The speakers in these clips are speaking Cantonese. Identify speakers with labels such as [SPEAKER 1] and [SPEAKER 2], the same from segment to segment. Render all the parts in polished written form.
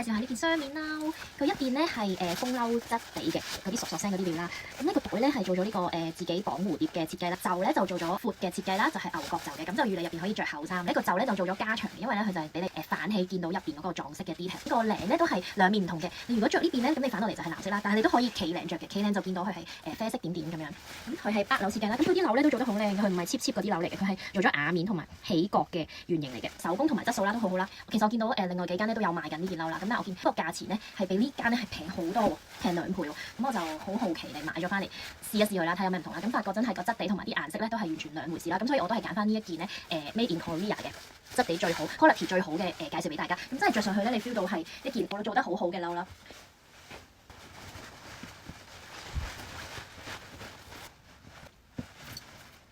[SPEAKER 1] 介紹下呢件雙面褸，佢一邊咧係風褸質地嘅嗰啲索聲嗰啲料啦。咁呢個袋咧係做咗呢個自己綁蝴蝶嘅設計啦，袖咧就做咗闊嘅設計啦，就係牛角袖嘅，咁就預你入邊可以着厚衫。呢個袖咧就做咗加長嘅，因為咧佢就係俾你反起見到入邊嗰個撞色嘅 detail。呢個領咧都係兩面唔同嘅，你如果着呢邊咧，咁你反落嚟就係藍色啦，但係你都可以企領着嘅，企領就見到佢係啡色點點咁樣。咁佢係8樓設計啦，咁佢啲褸咧都做得好靚嘅，佢唔係 cheap 嗰啲褸嚟嘅，佢係做咗瓦面同埋起角嘅圓形嚟嘅，手工同埋質素啦都好好啦。其實我見到另外幾間咧都有賣緊呢件褸啦，咁但係我見個價錢咧係比呢間咧係平好多喎，平2倍喎。咁我就好好奇嚟買咗翻嚟試一試佢啦，睇下有咩唔同啦。咁發覺真係個質地同埋啲顏色咧都係完全兩回事啦。咁所以我都係揀翻呢一件咧Made in Korea 嘅質地最好、quality 最好嘅介紹俾大家。咁真係着上去咧，你 feel 到係一件我做得好好嘅褸啦。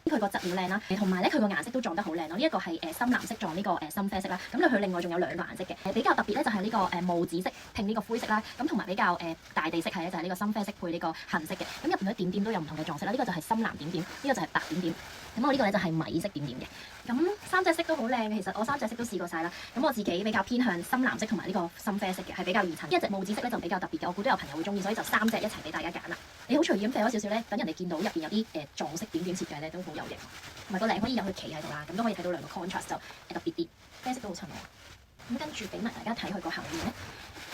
[SPEAKER 1] 佢個質料靚啦，同埋咧佢個顏色都撞得好靚咯。呢一個係深藍色撞呢個深啡色啦。咁佢另外仲有2個顏色嘅，比較特別咧就係呢個霧紫色拼呢個灰色啦。咁同埋比較大地色係咧就係呢個深啡色配呢個杏色嘅。咁入邊啲點點都有唔同嘅撞色啦。呢個就係深藍點點，呢個就係白點點。咁我呢個咧就係米色點點嘅。咁3隻色都好靚嘅，其實我3隻色都試過晒啦。咁我自己比較偏向深藍色同埋呢個深啡色嘅，係比較易襯。一隻霧紫色咧就比較特別嘅，我估都有朋友會中意，所以就3隻一齊俾大家揀啦。你好隨意咁揈咗少少咧，等人哋見到入邊有啲撞色點點設計咧都好有型。同埋個領可以有佢企喺度啦，咁都可以睇到2個 contrast 就特別啲，啡色都好襯我。咁跟住俾埋大家睇佢個後面咧，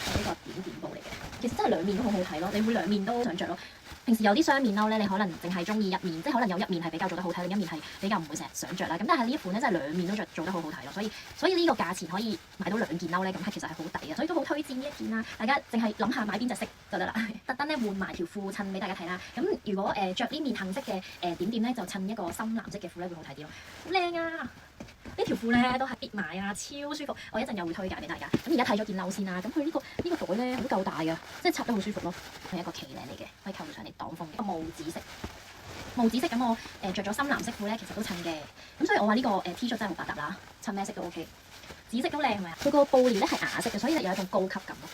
[SPEAKER 1] 係呢個點點布嚟嘅。其實真係兩面都好好睇咯，你會兩面都想着咯。平時有啲雙面褸咧，你可能淨係中意一面，即係可能有一面係比較做得好睇，另一面係比較唔會成日想着啦。咁但係呢一款咧真係兩面都做得好好睇咯，所以呢個價錢可以買到2件褸咧，咁其實係好抵嘅，所以都好推薦呢一件啦。大家淨係諗下買邊隻色就得啦，特登咧換埋條褲襯俾大家睇啦。咁如果着呢面杏色嘅點點咧，就襯一個深藍色嘅褲咧會好睇啲咯，好靚啊！呢條褲咧都係必買啊，超舒服。我一陣又會推介俾大家。咁而家睇咗件褸先啦。咁佢呢個袋咧好夠大㗎，即係插得好舒服咯。係一個旗領嚟嘅，可以扣住上嚟擋風嘅。個霧紫色，霧紫色咁我着咗深藍色褲咧，其實都襯嘅。咁所以我話呢個T 恤真係好百搭啦，襯咩色都 OK。紫色都靚係咪啊？佢個布料咧係啞色嘅，所以有一種高級感咯。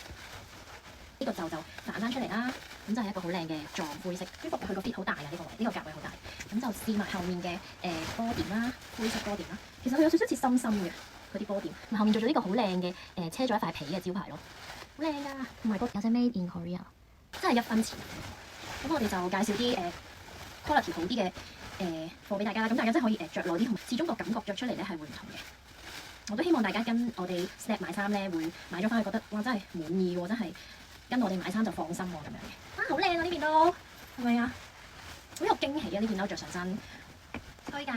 [SPEAKER 1] 呢個就反翻出嚟啦，咁就係一個好靚嘅撞灰色，舒服。佢個 fit 好大嘅呢個位，呢個格位好大。咁就試埋後面嘅波點啦，灰色波點啦。其實佢有少少似深深嘅嗰啲波點，後面做咗呢個好靚嘅車咗一塊皮嘅招牌咯，好靚㗎。同埋有隻 Made in Korea， 真係1分錢。咁我哋就介紹啲quality 好啲嘅貨俾大家啦。咁大家真係可以着耐啲，同埋始終個感覺着出嚟咧係會唔同嘅。我都希望大家跟我哋 Snap 買衫咧，會買咗翻去覺得哇真係滿意喎，真係跟我哋買衫就放心喎咁樣嘅。啊好靚啊呢件都係咪啊？好有驚喜啊！呢件褸着上身，推介。